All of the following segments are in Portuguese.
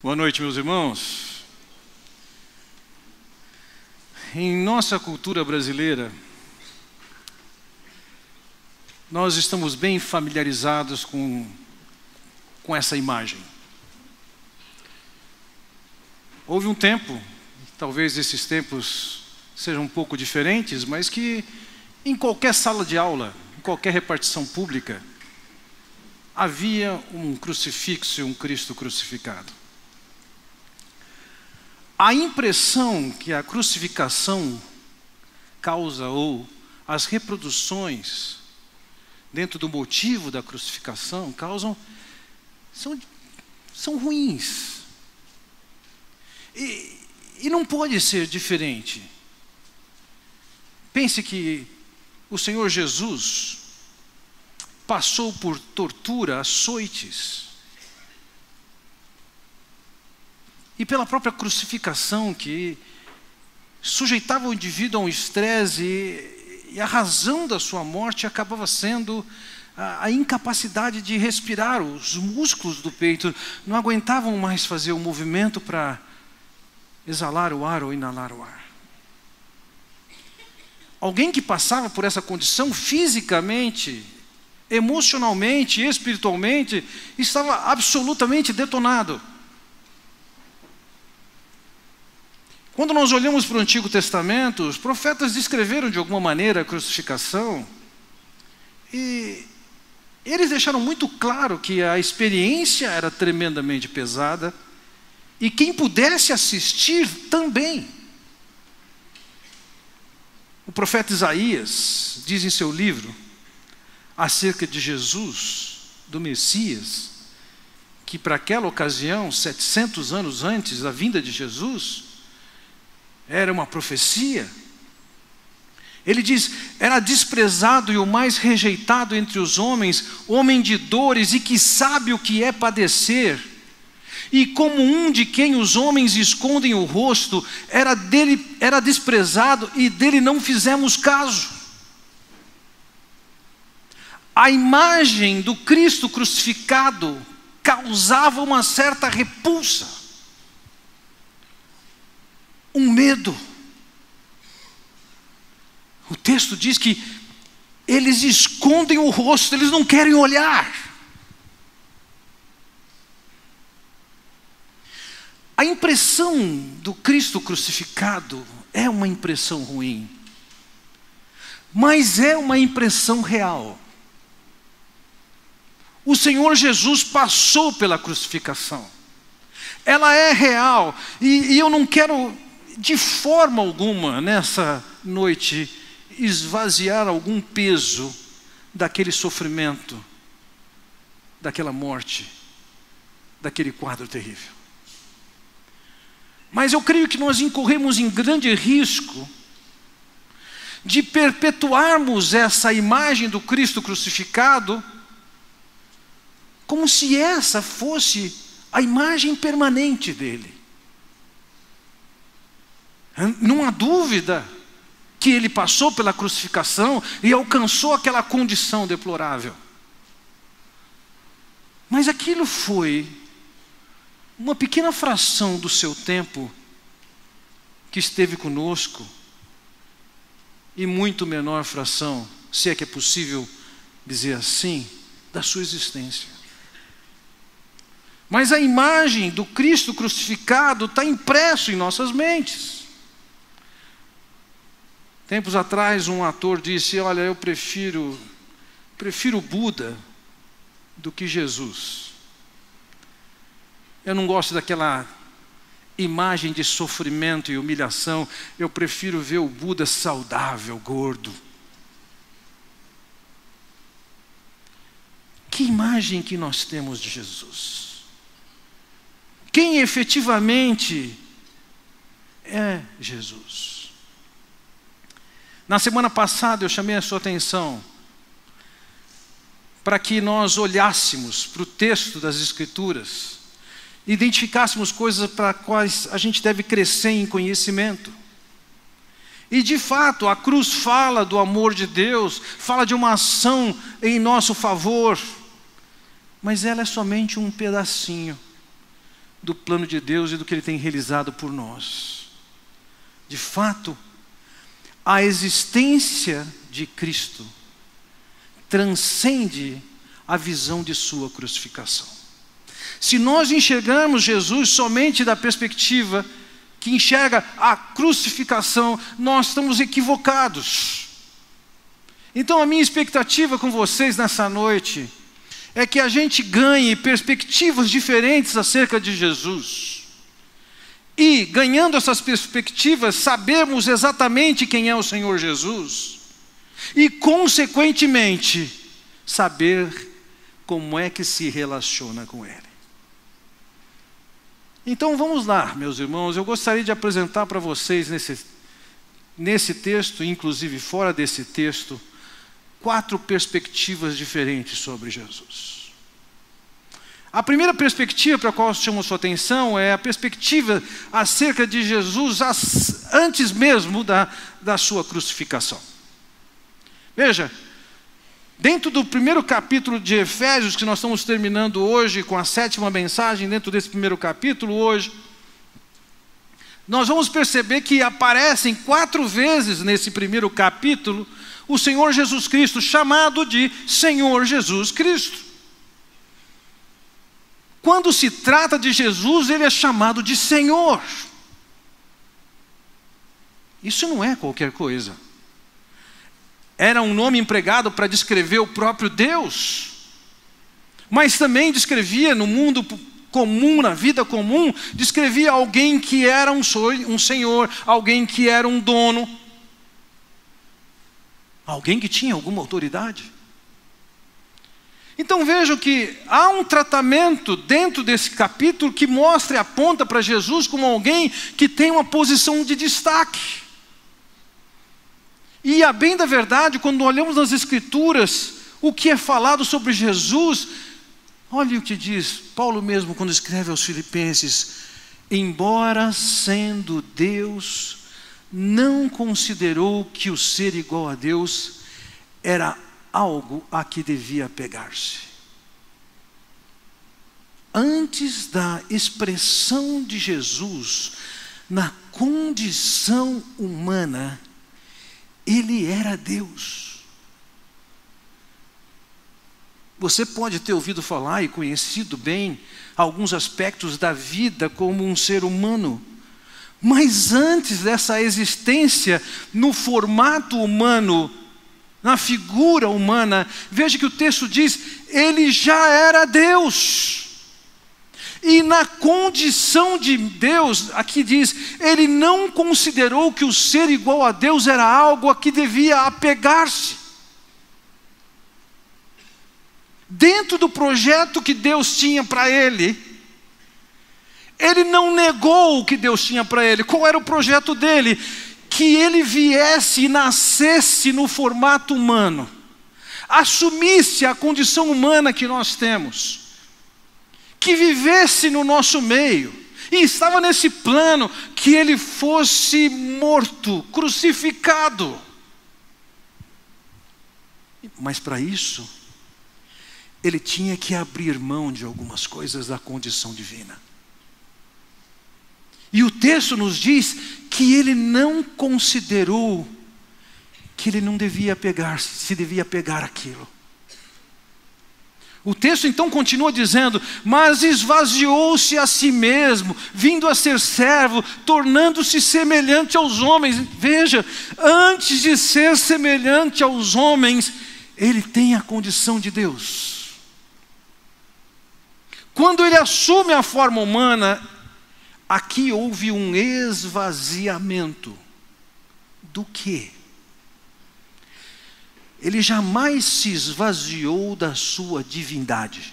Boa noite, meus irmãos. Em nossa cultura brasileira, nós estamos bem familiarizados com essa imagem. Houve um tempo, talvez esses tempos sejam um pouco diferentes, mas que em qualquer sala de aula, em qualquer repartição pública, havia um crucifixo e um Cristo crucificado. A impressão que a crucificação causa, ou as reproduções dentro do motivo da crucificação causam, são ruins. E não pode ser diferente. Pense que o Senhor Jesus passou por tortura, açoites, e pela própria crucificação, que sujeitava o indivíduo a um estresse, e a razão da sua morte acabava sendo a incapacidade de respirar. Os músculos do peito não aguentavam mais fazer o movimento para exalar o ar ou inalar o ar. Alguém que passava por essa condição fisicamente, emocionalmente, espiritualmente, estava absolutamente detonado. Quando nós olhamos para o Antigo Testamento, os profetas descreveram de alguma maneira a crucificação, e eles deixaram muito claro que a experiência era tremendamente pesada, e quem pudesse assistir também. O profeta Isaías diz em seu livro, acerca de Jesus, do Messias, que para aquela ocasião, 700 anos antes da vinda de Jesus, era uma profecia. Ele diz: era desprezado e o mais rejeitado entre os homens, homem de dores e que sabe o que é padecer. E como um de quem os homens escondem o rosto, era desprezado e dele não fizemos caso. A imagem do Cristo crucificado causava uma certa repulsa, um medo. O texto diz que eles escondem o rosto, eles não querem olhar. A impressão do Cristo crucificado é uma impressão ruim, mas é uma impressão real. O Senhor Jesus passou pela crucificação, ela é real, e eu não quero de forma alguma nessa noite esvaziar algum peso daquele sofrimento, daquela morte, daquele quadro terrível. Mas eu creio que nós incorremos em grande risco de perpetuarmos essa imagem do Cristo crucificado como se essa fosse a imagem permanente dele. Não há dúvida que ele passou pela crucificação e alcançou aquela condição deplorável. Mas aquilo foi uma pequena fração do seu tempo que esteve conosco, e muito menor fração, se é que é possível dizer assim, da sua existência. Mas a imagem do Cristo crucificado está impresso em nossas mentes. Tempos atrás, um ator disse: olha, eu prefiro Buda do que Jesus. Eu não gosto daquela imagem de sofrimento e humilhação. Eu prefiro ver o Buda saudável, gordo. Que imagem que nós temos de Jesus? Quem efetivamente é Jesus? Na semana passada eu chamei a sua atenção para que nós olhássemos para o texto das Escrituras, identificássemos coisas para as quais a gente deve crescer em conhecimento. E de fato a cruz fala do amor de Deus, fala de uma ação em nosso favor, mas ela é somente um pedacinho do plano de Deus e do que Ele tem realizado por nós. De fato, a existência de Cristo transcende a visão de sua crucificação. Se nós enxergarmos Jesus somente da perspectiva que enxerga a crucificação, nós estamos equivocados. Então a minha expectativa com vocês nessa noite é que a gente ganhe perspectivas diferentes acerca de Jesus. E, ganhando essas perspectivas, sabemos exatamente quem é o Senhor Jesus. E, consequentemente, saber como é que se relaciona com Ele. Então vamos lá, meus irmãos. Eu gostaria de apresentar para vocês nesse texto, inclusive fora desse texto, 4 perspectivas diferentes sobre Jesus. A primeira perspectiva para a qual eu chamo sua atenção é a perspectiva acerca de Jesus antes mesmo da sua crucificação. Veja, dentro do primeiro capítulo de Efésios, que nós estamos terminando hoje com a 7ª mensagem, dentro desse primeiro capítulo hoje, nós vamos perceber que aparecem 4 vezes nesse primeiro capítulo o Senhor Jesus Cristo, chamado de Senhor Jesus Cristo. Quando se trata de Jesus, Ele é chamado de Senhor. Isso não é qualquer coisa. Era um nome empregado para descrever o próprio Deus, mas também descrevia no mundo comum, na vida comum, descrevia alguém que era um senhor, alguém que era um dono, alguém que tinha alguma autoridade. Então vejam que há um tratamento dentro desse capítulo que mostra e aponta para Jesus como alguém que tem uma posição de destaque. E a bem da verdade, quando olhamos nas Escrituras, o que é falado sobre Jesus, olha o que diz Paulo mesmo quando escreve aos Filipenses: embora sendo Deus, não considerou que o ser igual a Deus era algo a que devia apegar-se. Antes da expressão de Jesus na condição humana, Ele era Deus. Você pode ter ouvido falar e conhecido bem alguns aspectos da vida como um ser humano, mas antes dessa existência no formato humano, na figura humana, veja que o texto diz: Ele já era Deus. E na condição de Deus, aqui diz, Ele não considerou que o ser igual a Deus era algo a que devia apegar-se. Dentro do projeto que Deus tinha para Ele, Ele não negou o que Deus tinha para Ele. Qual era o projeto dele? Que Ele viesse e nascesse no formato humano, assumisse a condição humana que nós temos, que vivesse no nosso meio, e estava nesse plano que Ele fosse morto, crucificado. Mas para isso, Ele tinha que abrir mão de algumas coisas da condição divina. E o texto nos diz que Ele não considerou que Ele não devia se devia pegar aquilo. O texto então continua dizendo: mas esvaziou-se a si mesmo, vindo a ser servo, tornando-se semelhante aos homens. Veja, antes de ser semelhante aos homens, Ele tem a condição de Deus. Quando Ele assume a forma humana, aqui houve um esvaziamento. Do quê? Ele jamais se esvaziou da sua divindade.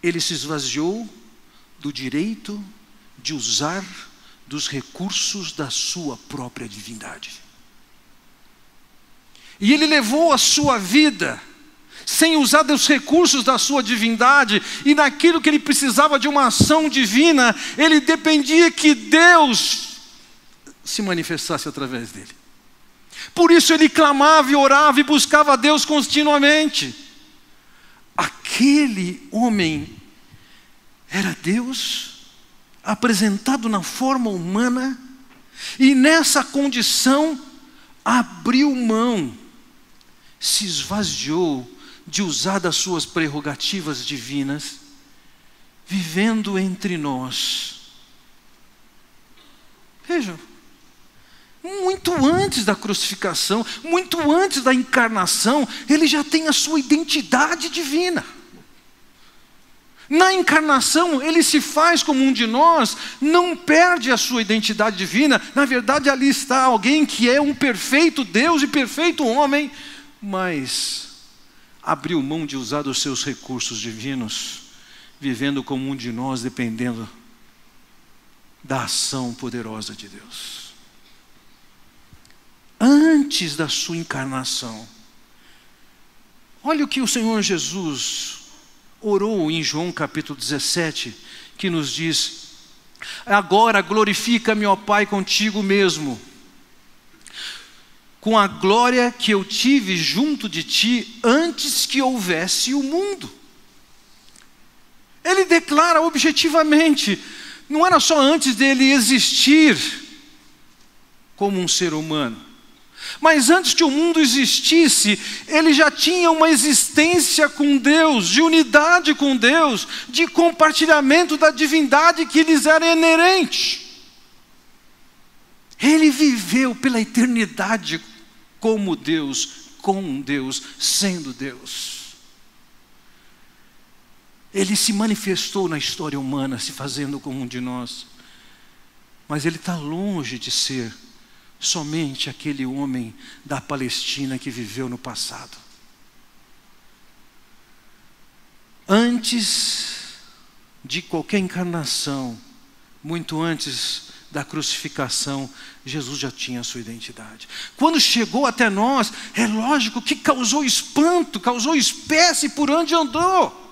Ele se esvaziou do direito de usar dos recursos da sua própria divindade. E Ele levou a sua vida sem usar dos recursos da sua divindade, e naquilo que Ele precisava de uma ação divina, Ele dependia que Deus se manifestasse através dele. Por isso Ele clamava e orava e buscava a Deus continuamente. aquele homem era Deus, apresentado na forma humana, e nessa condição abriu mão, se esvaziou de usar das suas prerrogativas divinas, vivendo entre nós. Vejam, muito antes da crucificação, muito antes da encarnação, ele já tem a sua identidade divina. Na encarnação, ele se faz como um de nós, não perde a sua identidade divina. Na verdade, ali está alguém que é um perfeito Deus e perfeito homem, mas abriu mão de usar dos seus recursos divinos, vivendo como um de nós, dependendo da ação poderosa de Deus. Antes da sua encarnação, olha o que o Senhor Jesus orou em João capítulo 17, que nos diz: agora glorifica-me, ó Pai, contigo mesmo, com a glória que eu tive junto de ti antes que houvesse o mundo. Ele declara objetivamente, não era só antes dele existir como um ser humano, mas antes que o mundo existisse, ele já tinha uma existência com Deus, de unidade com Deus, de compartilhamento da divindade que lhes era inerente. Ele viveu pela eternidade como Deus, com Deus, sendo Deus. Ele se manifestou na história humana, se fazendo como um de nós, mas ele está longe de ser somente aquele homem da Palestina que viveu no passado. Antes de qualquer encarnação, muito antes da crucificação, Jesus já tinha a sua identidade. Quando chegou até nós, é lógico que causou espanto, causou espécie por onde andou.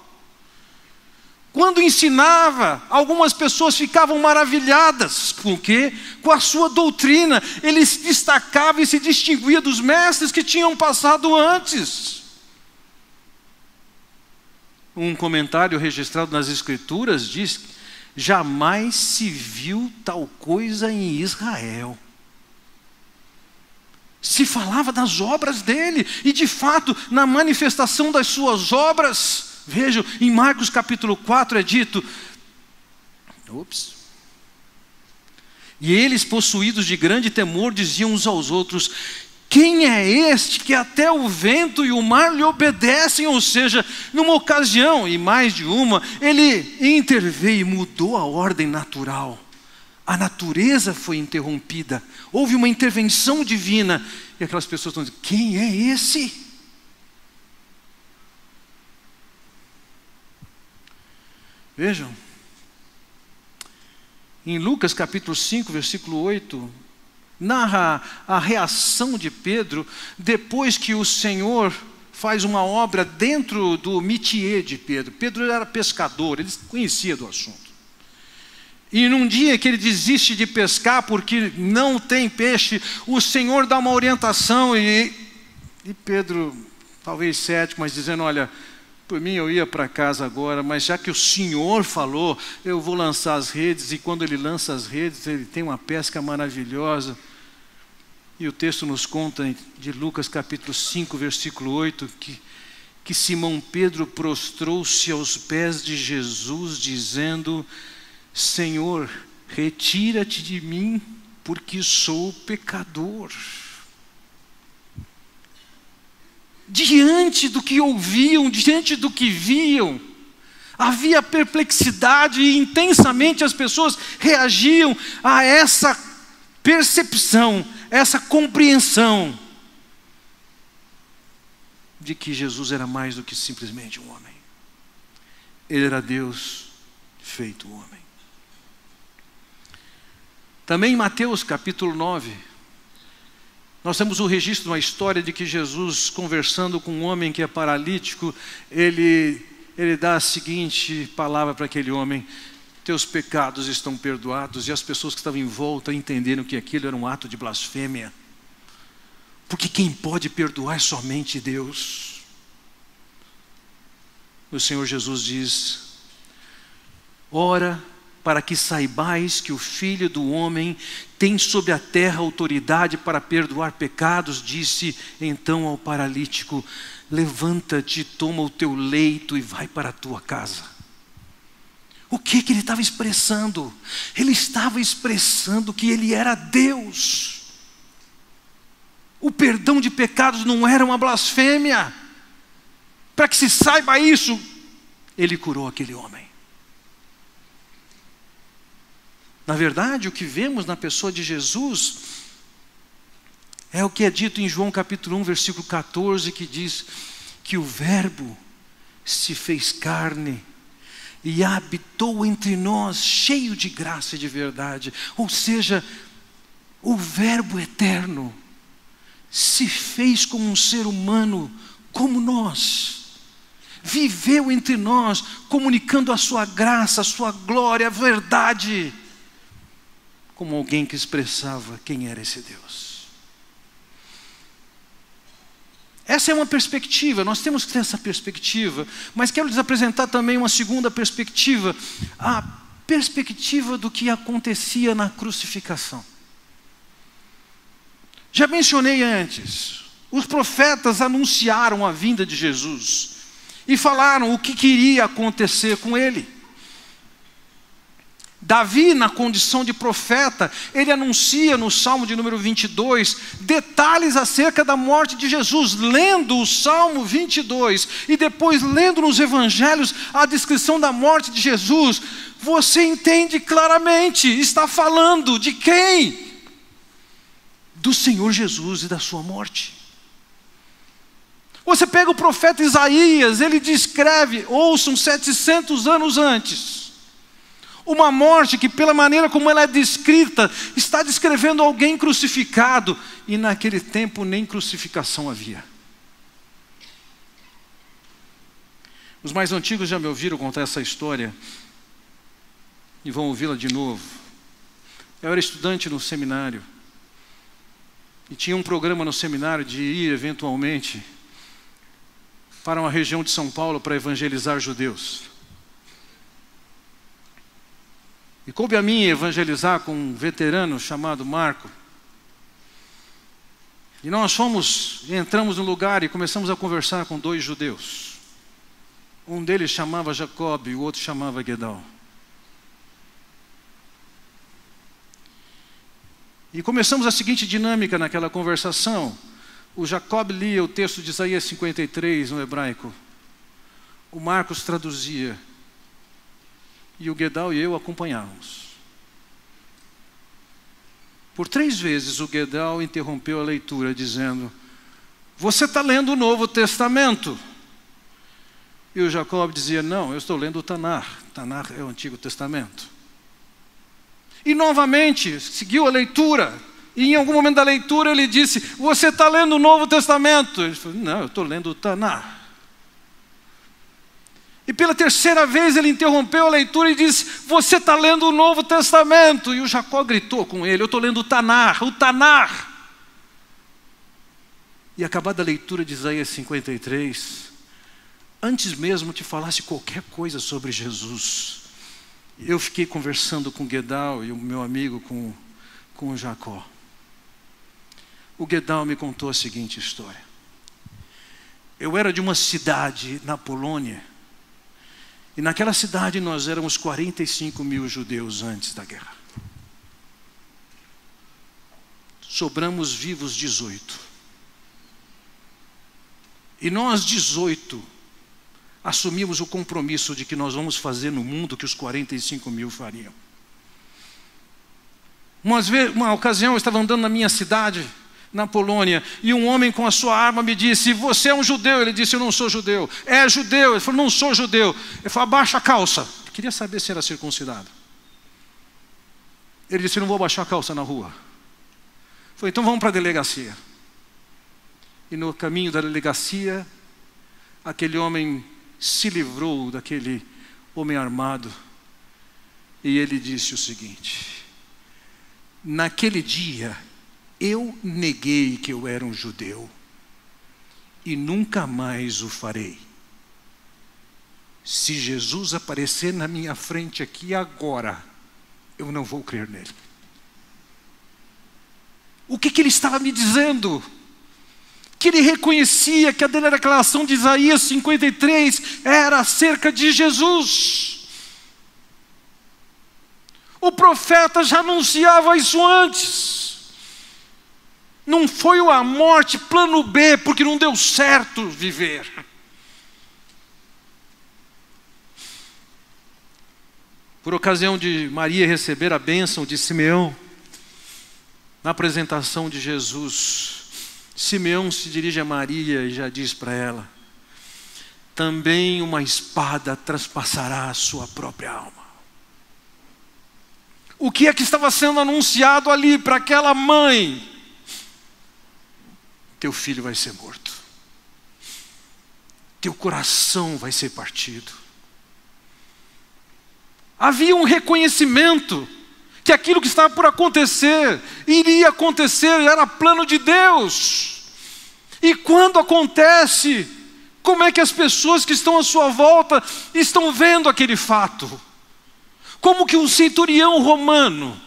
Quando ensinava, algumas pessoas ficavam maravilhadas. Por quê? Com a sua doutrina. Ele se destacava e se distinguia dos mestres que tinham passado antes. Um comentário registrado nas Escrituras diz: jamais se viu tal coisa em Israel. Se falava das obras dele, e de fato, na manifestação das suas obras, vejam, em Marcos capítulo 4 é dito, e eles, possuídos de grande temor, diziam uns aos outros: quem é este que até o vento e o mar lhe obedecem? Ou seja, numa ocasião, e mais de uma, ele interveio e mudou a ordem natural. A natureza foi interrompida, houve uma intervenção divina, e aquelas pessoas estão dizendo: quem é esse? Vejam, em Lucas capítulo 5, versículo 8, narra a reação de Pedro, depois que o Senhor faz uma obra dentro do métier de Pedro. Pedro era pescador, ele conhecia do assunto. E num dia que ele desiste de pescar porque não tem peixe, o Senhor dá uma orientação e Pedro, talvez cético, mas dizendo: olha, por mim eu ia para casa agora, mas já que o Senhor falou, eu vou lançar as redes. E quando ele lança as redes, ele tem uma pesca maravilhosa. E o texto nos conta de Lucas capítulo 5, versículo 8, que Simão Pedro prostrou-se aos pés de Jesus, dizendo: Senhor, retira-te de mim, porque sou pecador. Diante do que ouviam, diante do que viam, havia perplexidade, e intensamente as pessoas reagiam a essa percepção, essa compreensão de que Jesus era mais do que simplesmente um homem. Ele era Deus feito homem. Também em Mateus capítulo 9, nós temos o registro de uma história de que Jesus, conversando com um homem que é paralítico, ele dá a seguinte palavra para aquele homem: teus pecados estão perdoados. E as pessoas que estavam em volta entenderam que aquilo era um ato de blasfêmia, porque quem pode perdoar é somente Deus. o Senhor Jesus diz: ora, para que saibais que o Filho do Homem tem sobre a terra autoridade para perdoar pecados, disse então ao paralítico: levanta-te, toma o teu leito e vai para a tua casa. O que ele estava expressando? Ele estava expressando que ele era Deus. O perdão de pecados não era uma blasfêmia. Para que se saiba isso, ele curou aquele homem. Na verdade, o que vemos na pessoa de Jesus é o que é dito em João capítulo 1, versículo 14, que diz que o Verbo se fez carne e habitou entre nós, cheio de graça e de verdade. Ou seja, o Verbo eterno se fez como um ser humano, como nós. Viveu entre nós, comunicando a sua graça, a sua glória, a verdade, como alguém que expressava quem era esse Deus. Essa é uma perspectiva, nós temos que ter essa perspectiva, mas quero lhes apresentar também uma segunda perspectiva, a perspectiva do que acontecia na crucificação. Já mencionei antes, os profetas anunciaram a vinda de Jesus e falaram o que queria acontecer com ele. Davi, na condição de profeta, ele anuncia no Salmo de número 22, detalhes acerca da morte de Jesus, lendo o Salmo 22, e depois lendo nos Evangelhos a descrição da morte de Jesus, você entende claramente, está falando de quem? Do Senhor Jesus e da sua morte. Você pega o profeta Isaías, ele descreve, ouçam, 700 anos antes, uma morte que, pela maneira como ela é descrita, está descrevendo alguém crucificado, e naquele tempo nem crucificação havia. Os mais antigos já me ouviram contar essa história, e vão ouvi-la de novo. Eu era estudante no seminário, e tinha um programa no seminário de ir eventualmente para uma região de São Paulo para evangelizar judeus. E coube a mim evangelizar com um veterano chamado Marco. E nós entramos no lugar e começamos a conversar com 2 judeus. Um deles chamava Jacob e o outro chamava Gedal. E começamos a seguinte dinâmica naquela conversação. O Jacob lia o texto de Isaías 53 no hebraico. O Marcos traduzia. E o Gedal e eu acompanhávamos. Por 3 vezes o Gedal interrompeu a leitura dizendo: você está lendo o Novo Testamento? E o Jacob dizia: não, eu estou lendo o Tanar. Tanar é o Antigo Testamento. E novamente seguiu a leitura. E em algum momento da leitura ele disse: você está lendo o Novo Testamento? Ele falou: não, eu estou lendo o Tanar. E pela 3ª vez ele interrompeu a leitura e disse: você está lendo o Novo Testamento? E o Jacó gritou com ele: eu estou lendo o Tanar, o Tanar. E acabada a leitura de Isaías 53, antes mesmo que falasse qualquer coisa sobre Jesus, eu fiquei conversando com o Gedal e o meu amigo com o Jacó. O Gedal me contou a seguinte história. Eu era de uma cidade na Polônia, e naquela cidade nós éramos 45 mil judeus antes da guerra. Sobramos vivos 18. E nós 18 assumimos o compromisso de que nós vamos fazer no mundo o que os 45 mil fariam. Uma ocasião eu estava andando na minha cidade, na Polônia, e um homem com a sua arma me disse: você é um judeu? Ele disse: eu não sou judeu. É judeu? Ele falou: não sou judeu. Ele falou: abaixa a calça. Eu queria saber se era circuncidado. Ele disse: eu não vou abaixar a calça na rua. Eu falei: então vamos para a delegacia. E no caminho da delegacia, aquele homem se livrou daquele homem armado, e ele disse o seguinte: naquele dia eu neguei que eu era um judeu e nunca mais o farei. se Jesus aparecer na minha frente aqui agora, eu não vou crer nele. O que ele estava me dizendo? Que ele reconhecia que a declaração de Isaías 53 era acerca de Jesus. O profeta já anunciava isso antes. Não foi a morte plano B, porque não deu certo viver. Por ocasião de Maria receber a bênção de Simeão, na apresentação de Jesus, Simeão se dirige a Maria e já diz para ela: também uma espada transpassará a sua própria alma. O que é que estava sendo anunciado ali para aquela mãe? Teu filho vai ser morto. Teu coração vai ser partido. Havia um reconhecimento que aquilo que estava por acontecer, iria acontecer, era plano de Deus. E quando acontece, como é que as pessoas que estão à sua volta estão vendo aquele fato? Como que um centurião romano,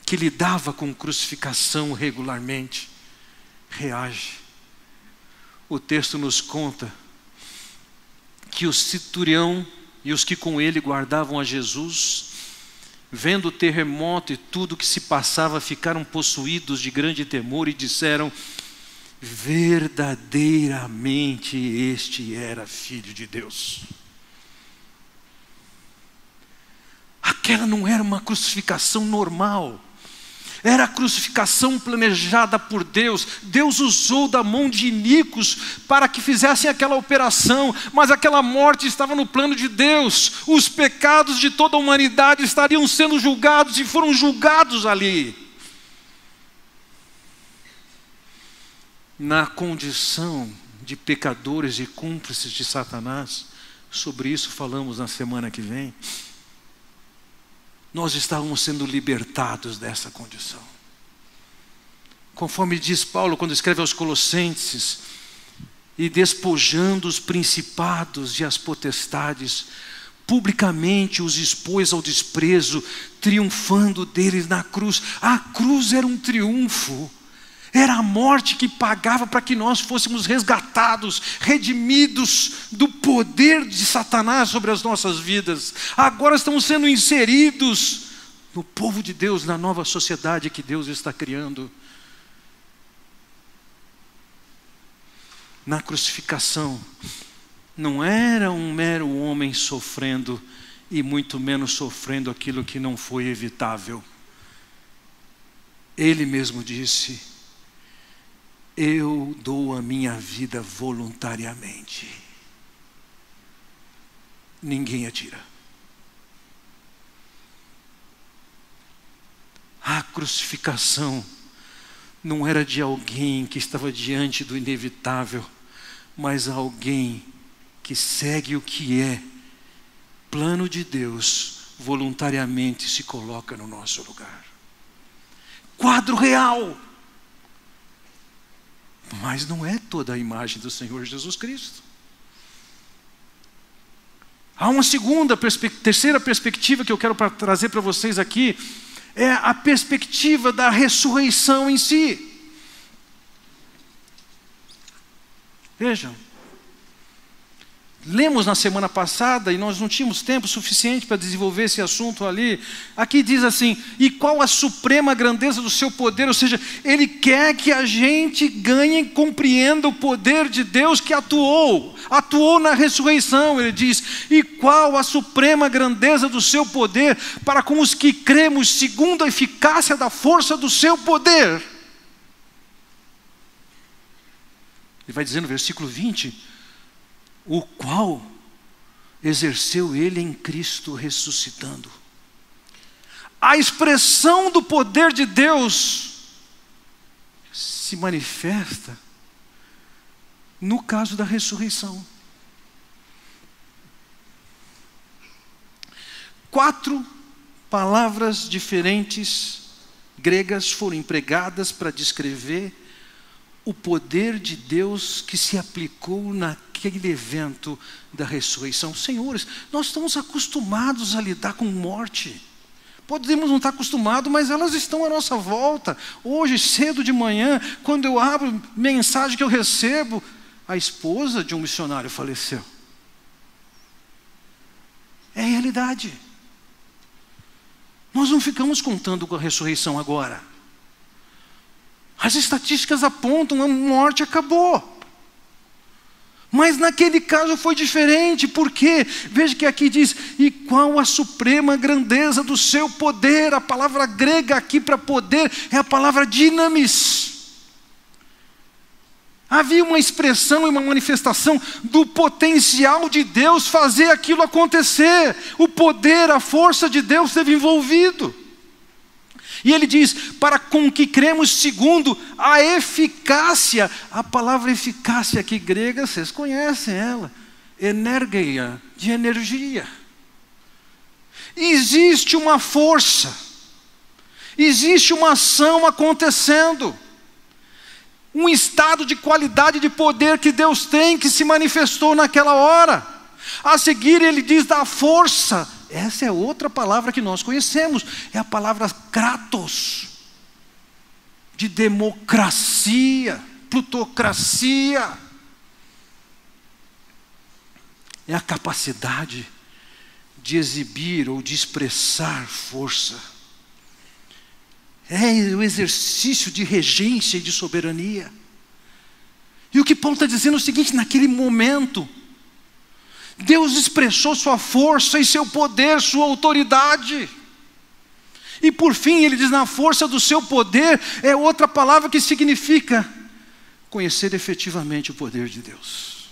que lidava com crucificação regularmente, reage? O texto nos conta que o centurião e os que com ele guardavam a Jesus, vendo o terremoto e tudo que se passava, ficaram possuídos de grande temor e disseram: verdadeiramente este era Filho de Deus. Aquela não era uma crucificação normal. Era a crucificação planejada por Deus. Deus usou da mão de iníquos para que fizessem aquela operação, mas aquela morte estava no plano de Deus. Os pecados de toda a humanidade estariam sendo julgados e foram julgados ali. Na condição de pecadores e cúmplices de Satanás, sobre isso falamos na semana que vem, nós estávamos sendo libertados dessa condição. Conforme diz Paulo quando escreve aos Colossenses: e despojando os principados e as potestades, publicamente os expôs ao desprezo, triunfando deles na cruz. A cruz era um triunfo. Era a morte que pagava para que nós fôssemos resgatados, redimidos do poder de Satanás sobre as nossas vidas. Agora estamos sendo inseridos no povo de Deus, na nova sociedade que Deus está criando. Na crucificação, não era um mero homem sofrendo, e muito menos sofrendo aquilo que não foi evitável. Ele mesmo disse: eu dou a minha vida voluntariamente. Ninguém a tira. A crucificação não era de alguém que estava diante do inevitável, mas alguém que segue o que é plano de Deus, voluntariamente se coloca no nosso lugar. Quadro real. Mas não é toda a imagem do Senhor Jesus Cristo. Há uma terceira perspectiva que eu quero trazer para vocês aqui, é a perspectiva da ressurreição em si. Vejam, lemos na semana passada e nós não tínhamos tempo suficiente para desenvolver esse assunto ali. Aqui diz assim: e qual a suprema grandeza do seu poder? Ou seja, Ele quer que a gente ganhe e compreenda o poder de Deus que atuou na ressurreição. Ele diz: e qual a suprema grandeza do seu poder para com os que cremos segundo a eficácia da força do seu poder. Ele vai dizer no versículo 20: o qual exerceu ele em Cristo ressuscitando. A expressão do poder de Deus se manifesta no caso da ressurreição. 4 palavras diferentes gregas foram empregadas para descrever o poder de Deus que se aplicou naquele naquele evento da ressurreição. Senhores, nós estamos acostumados a lidar com morte. Podemos não estar acostumados, mas elas estão à nossa volta. Hoje, cedo de manhã, quando eu abro mensagem que eu recebo, a esposa de um missionário faleceu. É realidade. Nós não ficamos contando com a ressurreição agora. As estatísticas apontam, a morte acabou. Mas naquele caso foi diferente, por quê? Veja que aqui diz, e qual a suprema grandeza do seu poder? A palavra grega aqui para poder é a palavra dinamis. Havia uma expressão e uma manifestação do potencial de Deus fazer aquilo acontecer. O poder, a força de Deus esteve envolvido. E ele diz, para com que cremos segundo a eficácia. A palavra eficácia aqui grega, vocês conhecem ela. Energia, de energia. Existe uma força. Existe uma ação acontecendo. Um estado de qualidade de poder que Deus tem, que se manifestou naquela hora. A seguir ele diz da força. Essa é outra palavra que nós conhecemos. É a palavra kratos. De democracia, plutocracia. É a capacidade de exibir ou de expressar força. É o exercício de regência e de soberania. E o que Paulo está dizendo é o seguinte, naquele momento, Deus expressou sua força e seu poder, sua autoridade. E por fim, ele diz, na força do seu poder, é outra palavra que significa conhecer efetivamente o poder de Deus.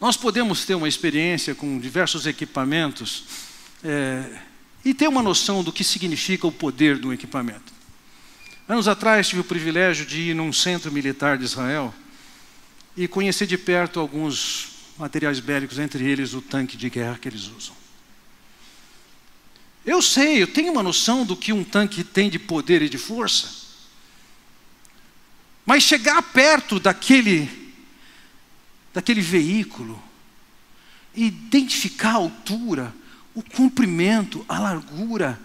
Nós podemos ter uma experiência com diversos equipamentos, e ter uma noção do que significa o poder de um equipamento. Anos atrás tive o privilégio de ir num centro militar de Israel e conhecer de perto alguns materiais bélicos, entre eles o tanque de guerra que eles usam. Eu tenho uma noção do que um tanque tem de poder e de força, mas chegar perto daquele veículo, identificar a altura, o comprimento, a largura,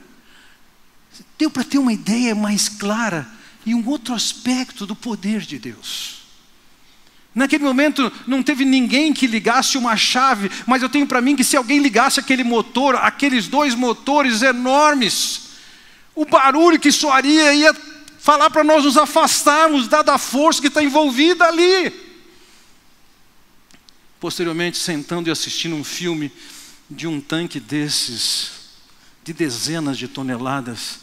deu para ter uma ideia mais clara e um outro aspecto do poder de Deus. Naquele momento não teve ninguém que ligasse uma chave, mas eu tenho para mim que se alguém ligasse aquele motor, aqueles dois motores enormes, o barulho que soaria ia falar para nós nos afastarmos, dada a força que está envolvida ali. Posteriormente, sentando e assistindo um filme de um tanque desses, de dezenas de toneladas,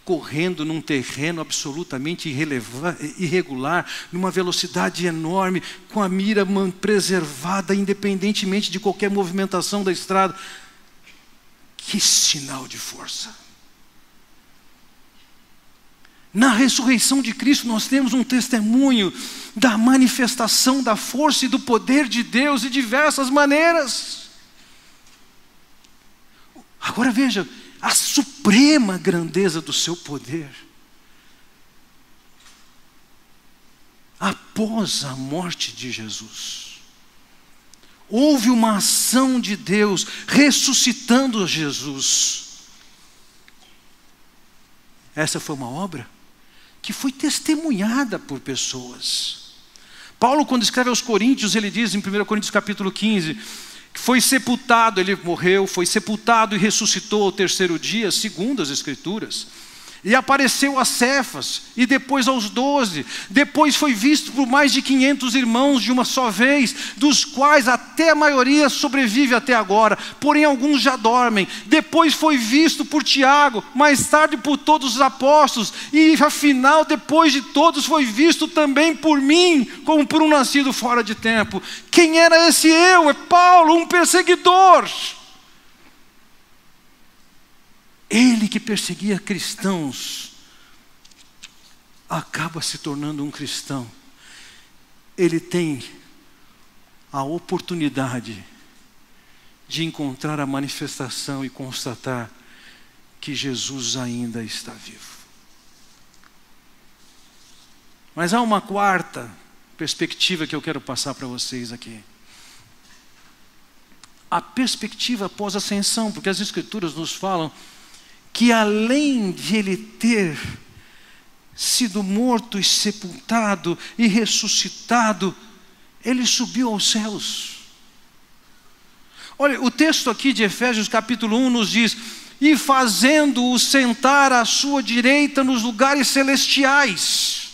correndo num terreno absolutamente irregular, numa velocidade enorme, com a mira preservada, independentemente de qualquer movimentação da estrada. Que sinal de força! Na ressurreição de Cristo nós temos um testemunho da manifestação da força e do poder de Deus de diversas maneiras. Agora veja, a suprema grandeza do seu poder. Após a morte de Jesus, houve uma ação de Deus ressuscitando Jesus. Essa foi uma obra que foi testemunhada por pessoas. Paulo, quando escreve aos Coríntios, ele diz em 1 Coríntios capítulo 15, que foi sepultado, ele morreu, foi sepultado e ressuscitou ao terceiro dia, segundo as Escrituras. E apareceu a Cefas, e depois aos 12. Depois foi visto por mais de 500 irmãos de uma só vez, dos quais até a maioria sobrevive até agora, porém alguns já dormem. Depois foi visto por Tiago, mais tarde por todos os apóstolos, e afinal, depois de todos, foi visto também por mim, como por um nascido fora de tempo. Quem era esse eu? É Paulo, um perseguidor. Ele que perseguia cristãos, acaba se tornando um cristão. Ele tem a oportunidade de encontrar a manifestação e constatar que Jesus ainda está vivo. Mas há uma quarta perspectiva que eu quero passar para vocês aqui. A perspectiva pós-ascensão, porque as Escrituras nos falam que além de ele ter sido morto e sepultado e ressuscitado, ele subiu aos céus. Olha, o texto aqui de Efésios capítulo 1 nos diz: e fazendo-o sentar à sua direita nos lugares celestiais.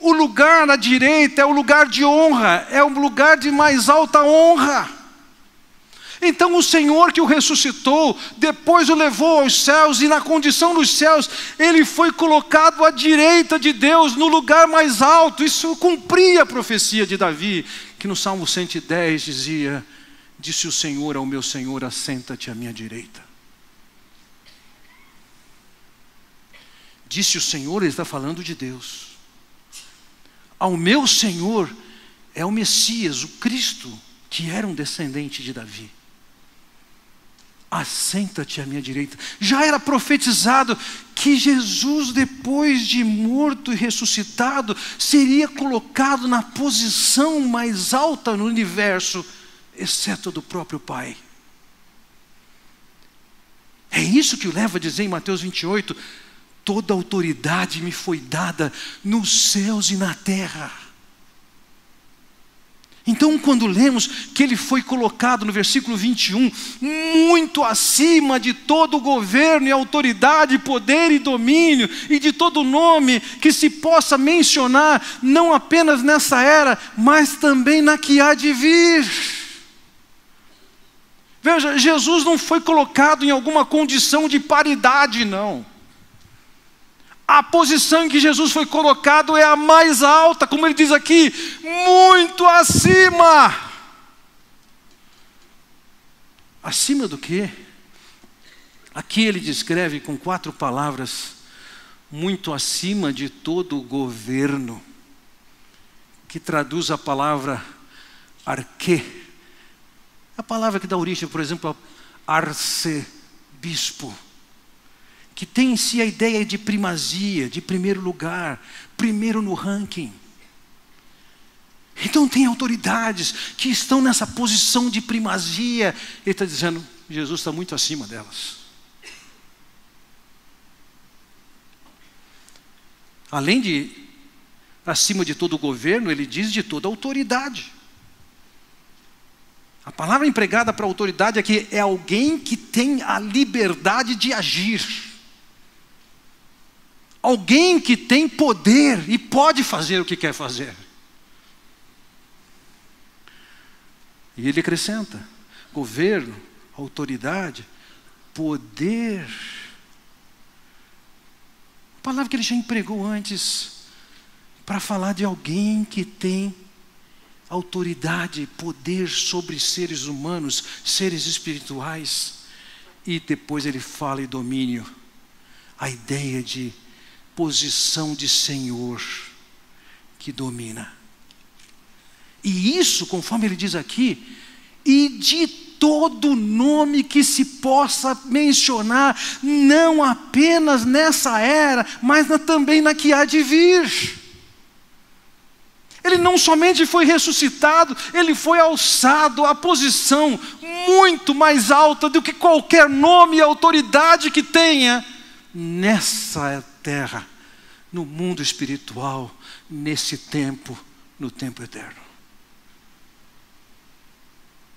O lugar à direita é o lugar de honra, é o lugar de mais alta honra. Então o Senhor que o ressuscitou, depois o levou aos céus, e na condição dos céus, ele foi colocado à direita de Deus, no lugar mais alto. Isso cumpria a profecia de Davi, que no Salmo 110 dizia: disse o Senhor ao meu Senhor, assenta-te à minha direita. Disse o Senhor, ele está falando de Deus. Ao meu Senhor é o Messias, o Cristo, que era um descendente de Davi. Assenta-te à minha direita. Já era profetizado que Jesus, depois de morto e ressuscitado, seria colocado na posição mais alta no universo, exceto do próprio Pai. É isso que o leva a dizer em Mateus 28, toda autoridade me foi dada nos céus e na terra. Então, quando lemos que ele foi colocado no versículo 21, muito acima de todo governo e autoridade, poder e domínio, e de todo nome que se possa mencionar, não apenas nessa era, mas também na que há de vir. Veja, Jesus não foi colocado em alguma condição de paridade, não. A posição em que Jesus foi colocado é a mais alta, como ele diz aqui, muito acima. Acima do quê? Aqui ele descreve com 4 palavras: muito acima de todo governo, que traduz a palavra arquê, a palavra que dá origem, por exemplo, a arcebispo, que tem em si a ideia de primazia, de primeiro lugar, primeiro no ranking. Então tem autoridades que estão nessa posição de primazia. Ele está dizendo, Jesus está muito acima delas. Além de acima de todo o governo, ele diz de toda autoridade. A palavra empregada para autoridade aqui é alguém que tem a liberdade de agir. Alguém que tem poder e pode fazer o que quer fazer. E ele acrescenta: governo, autoridade, poder. A palavra que ele já empregou antes para falar de alguém que tem autoridade, poder sobre seres humanos, seres espirituais. E depois ele fala em domínio, a ideia de posição de Senhor que domina. E isso, conforme ele diz aqui, e de todo nome que se possa mencionar, não apenas nessa era, mas também na que há de vir. Ele não somente foi ressuscitado, ele foi alçado à posição muito mais alta do que qualquer nome e autoridade que tenha nessa terra, no mundo espiritual, nesse tempo, no tempo eterno.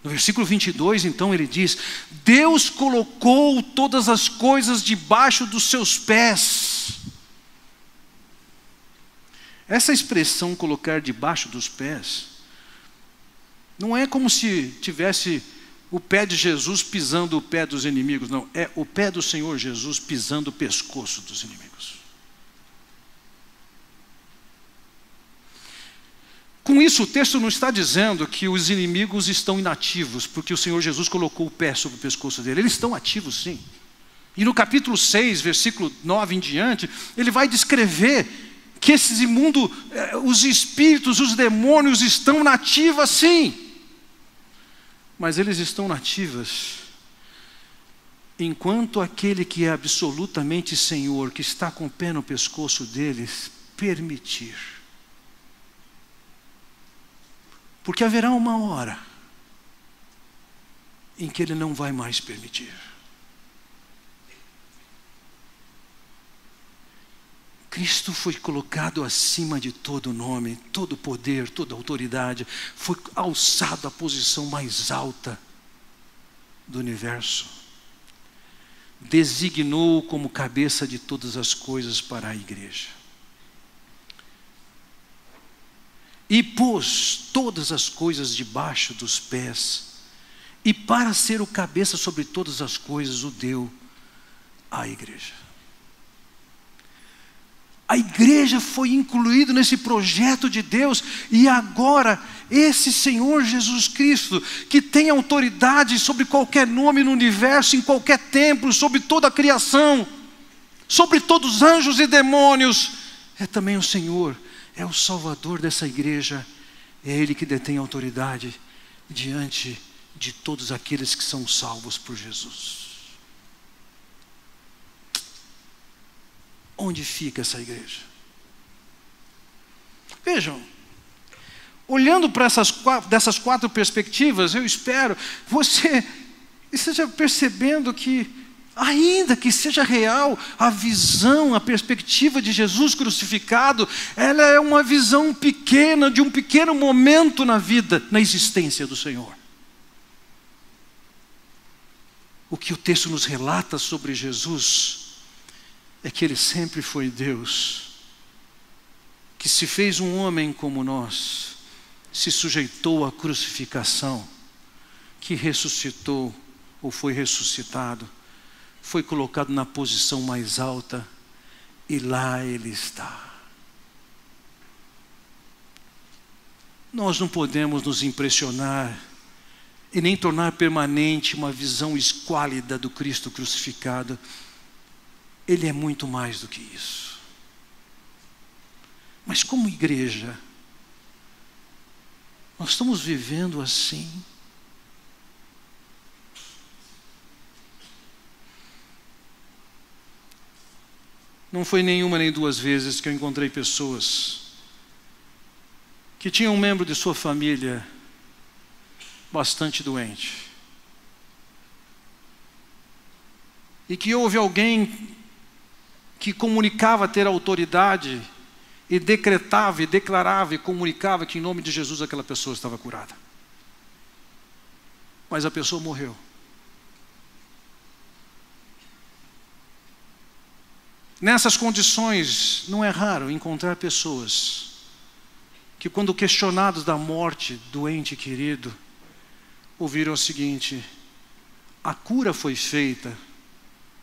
No versículo 22, então, ele diz: Deus colocou todas as coisas debaixo dos seus pés. Essa expressão, colocar debaixo dos pés, não é como se tivesse o pé de Jesus pisando o pé dos inimigos, não. É o pé do Senhor Jesus pisando o pescoço dos inimigos. Com isso, o texto não está dizendo que os inimigos estão inativos, porque o Senhor Jesus colocou o pé sobre o pescoço dele. Eles estão ativos, sim. E no capítulo 6, versículo 9 em diante, ele vai descrever que esses imundos, os espíritos, os demônios estão nativas, sim. Mas eles estão nativas enquanto aquele que é absolutamente Senhor, que está com o pé no pescoço deles, permitir. Porque haverá uma hora em que Ele não vai mais permitir. Cristo foi colocado acima de todo nome, todo poder, toda autoridade. Foi alçado à posição mais alta do universo. Designou como cabeça de todas as coisas para a igreja. E pôs todas as coisas debaixo dos pés. E para ser o cabeça sobre todas as coisas, o deu à igreja. A igreja foi incluída nesse projeto de Deus, e agora esse Senhor Jesus Cristo, que tem autoridade sobre qualquer nome no universo, em qualquer templo, sobre toda a criação, sobre todos os anjos e demônios, é também o Senhor, é o Salvador dessa igreja, é Ele que detém autoridade diante de todos aqueles que são salvos por Jesus. Onde fica essa igreja? Vejam, olhando para dessas quatro perspectivas, eu espero você esteja percebendo que, ainda que seja real, a visão, a perspectiva de Jesus crucificado, ela é uma visão pequena, de um pequeno momento na vida, na existência do Senhor. O que o texto nos relata sobre Jesus é que Ele sempre foi Deus, que se fez um homem como nós, se sujeitou à crucificação, que ressuscitou ou foi ressuscitado, foi colocado na posição mais alta e lá Ele está. Nós não podemos nos impressionar e nem tornar permanente uma visão esquálida do Cristo crucificado. Ele é muito mais do que isso. Mas como igreja, nós estamos vivendo assim. Não foi nenhuma nem duas vezes que eu encontrei pessoas que tinham um membro de sua família bastante doente. E que houve alguém que comunicava ter autoridade e decretava e declarava e comunicava que em nome de Jesus aquela pessoa estava curada. Mas a pessoa morreu. Nessas condições, não é raro encontrar pessoas que, quando questionados da morte do ente querido, ouviram o seguinte: a cura foi feita,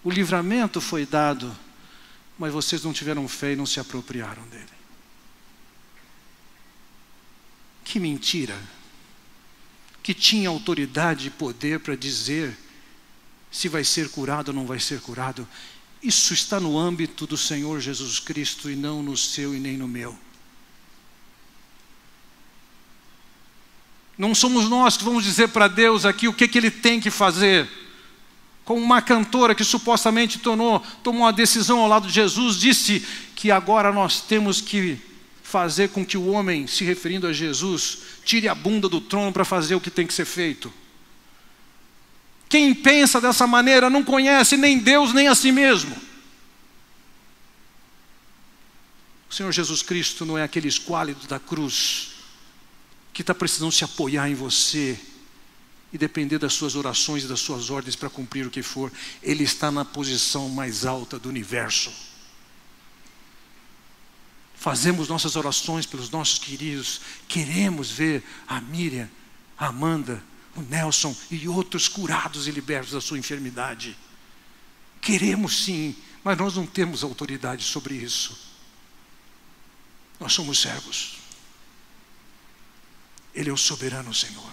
o livramento foi dado, mas vocês não tiveram fé e não se apropriaram dele. Que mentira! Que tinha autoridade e poder para dizer se vai ser curado ou não vai ser curado. Isso está no âmbito do Senhor Jesus Cristo e não no seu e nem no meu. Não somos nós que vamos dizer para Deus aqui o que Ele tem que fazer. Como uma cantora que supostamente tomou uma decisão ao lado de Jesus, disse que agora nós temos que fazer com que o homem, se referindo a Jesus, tire a bunda do trono para fazer o que tem que ser feito. Quem pensa dessa maneira não conhece nem Deus nem a si mesmo. O Senhor Jesus Cristo não é aquele esquálido da cruz que está precisando se apoiar em você e depender das suas orações e das suas ordens para cumprir o que for. Ele está na posição mais alta do universo. Fazemos nossas orações pelos nossos queridos. Queremos ver a Miriam, a Amanda, o Nelson e outros curados e libertos da sua enfermidade. Queremos sim, mas nós não temos autoridade sobre isso. Nós somos servos. Ele é o soberano Senhor.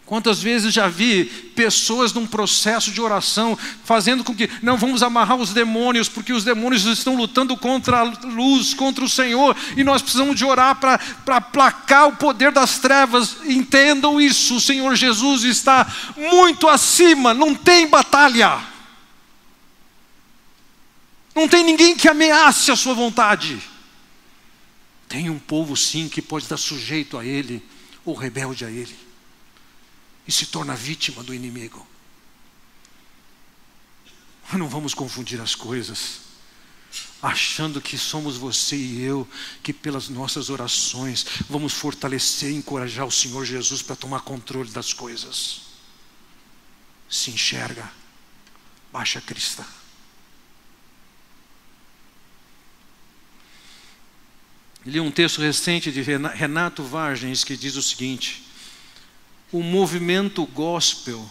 Quantas vezes já vi pessoas num processo de oração fazendo com que, não, vamos amarrar os demônios, porque os demônios estão lutando contra a luz, contra o Senhor, e nós precisamos de orar para aplacar o poder das trevas. Entendam isso, o Senhor Jesus está muito acima, não tem batalha. Não tem ninguém que ameace a sua vontade. Tem um povo sim que pode estar sujeito a ele ou rebelde a ele e se torna vítima do inimigo. Não vamos confundir as coisas, achando que somos você e eu, que pelas nossas orações vamos fortalecer e encorajar o Senhor Jesus para tomar controle das coisas. Se enxerga, baixa a crista. Li um texto recente de Renato Vargens que diz o seguinte: o movimento gospel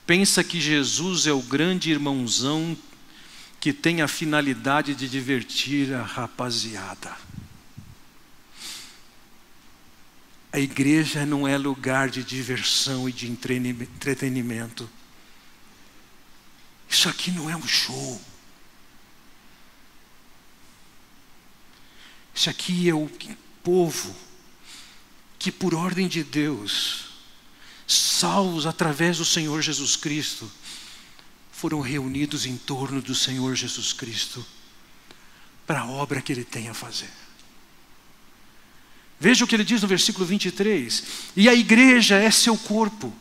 pensa que Jesus é o grande irmãozão que tem a finalidade de divertir a rapaziada. A igreja não é lugar de diversão e de entretenimento. Isso aqui não é um show. Isso aqui é o povo que, por ordem de Deus, salvos através do Senhor Jesus Cristo, foram reunidos em torno do Senhor Jesus Cristo para a obra que Ele tem a fazer. Veja o que ele diz no versículo 23. E a igreja é seu corpo.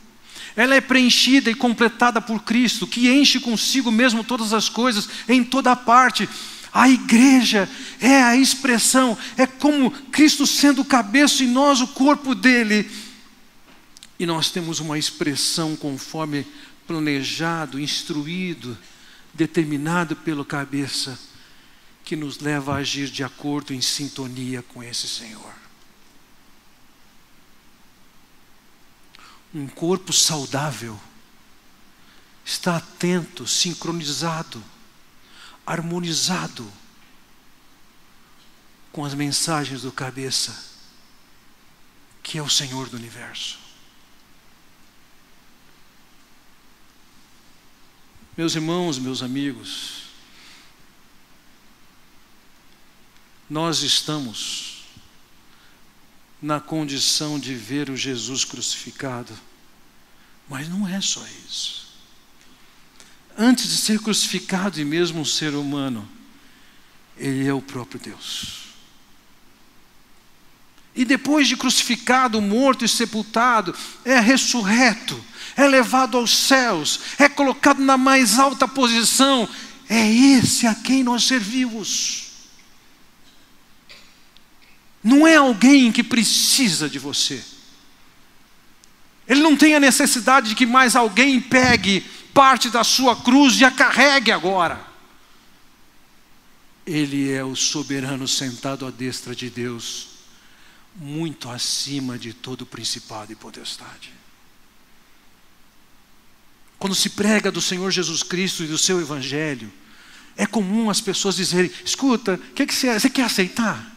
Ela é preenchida e completada por Cristo, que enche consigo mesmo todas as coisas em toda parte. A igreja é a expressão, é como Cristo sendo o cabeça e nós o corpo dele. E nós temos uma expressão conforme planejado, instruído, determinado pelo cabeça, que nos leva a agir de acordo, em sintonia com esse Senhor. Um corpo saudável está atento, sincronizado, harmonizado com as mensagens do cabeça, que é o Senhor do universo. Meus irmãos, meus amigos, nós estamos na condição de ver o Jesus crucificado, mas não é só isso. Antes de ser crucificado e mesmo um ser humano, Ele é o próprio Deus. E depois de crucificado, morto e sepultado, é ressurreto, é levado aos céus, é colocado na mais alta posição. É esse a quem nós servimos. Não é alguém que precisa de você. Ele não tem a necessidade de que mais alguém pegue parte da sua cruz e a carregue agora. Ele é o soberano sentado à destra de Deus, muito acima de todo principado e potestade. Quando se prega do Senhor Jesus Cristo e do seu Evangelho, é comum as pessoas dizerem: escuta, o que você quer aceitar?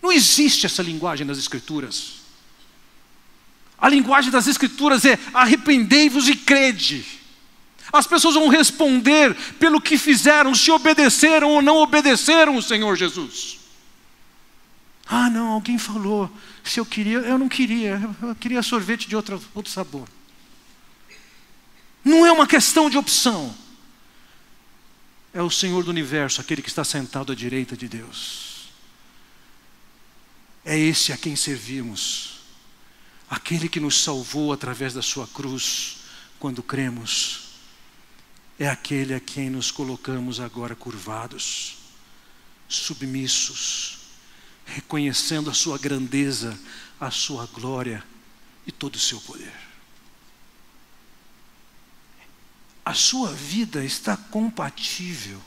Não existe essa linguagem nas Escrituras. A linguagem das Escrituras é: arrependei-vos e crede. As pessoas vão responder pelo que fizeram, se obedeceram ou não obedeceram o Senhor Jesus. Ah, não, alguém falou, se eu queria, eu não queria, eu queria sorvete de outro sabor. Não é uma questão de opção. É o Senhor do universo, aquele que está sentado à direita de Deus. É esse a quem servimos. Aquele que nos salvou através da sua cruz, quando cremos. É aquele a quem nos colocamos agora curvados, submissos, reconhecendo a sua grandeza, a sua glória e todo o seu poder. A sua vida está compatível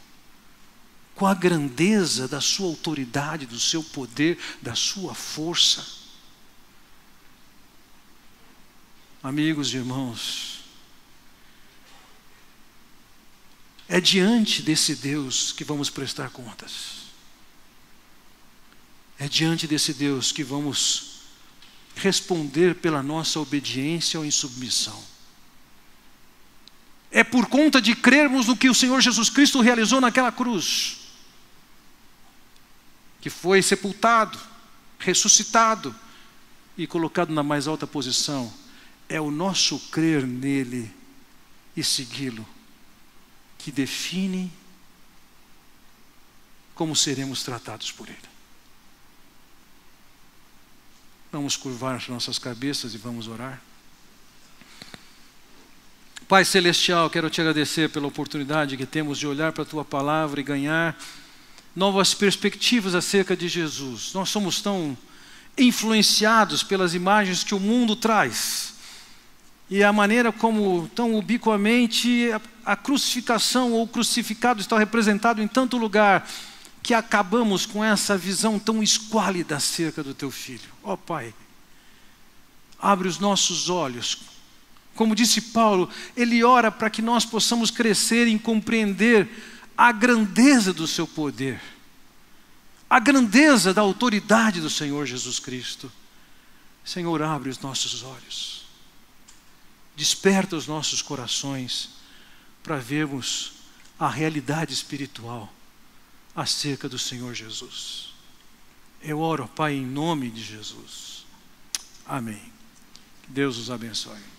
com a grandeza da sua autoridade, do seu poder, da sua força. Amigos e irmãos, é diante desse Deus que vamos prestar contas. É diante desse Deus que vamos responder pela nossa obediência ou insubmissão. É por conta de crermos no que o Senhor Jesus Cristo realizou naquela cruz, que foi sepultado, ressuscitado e colocado na mais alta posição. É o nosso crer nele e segui-lo que define como seremos tratados por ele. Vamos curvar nossas cabeças e vamos orar. Pai Celestial, quero te agradecer pela oportunidade que temos de olhar para a Tua Palavra e ganhar novas perspectivas acerca de Jesus. Nós somos tão influenciados pelas imagens que o mundo traz. E a maneira como tão ubiquamente a crucificação ou o crucificado está representado em tanto lugar, que acabamos com essa visão tão esquálida acerca do Teu Filho. Ó Pai, abre os nossos olhos. Como disse Paulo, ele ora para que nós possamos crescer em compreender a grandeza do seu poder, a grandeza da autoridade do Senhor Jesus Cristo. Senhor, abre os nossos olhos, desperta os nossos corações para vermos a realidade espiritual acerca do Senhor Jesus. Eu oro, Pai, em nome de Jesus. Amém. Que Deus os abençoe.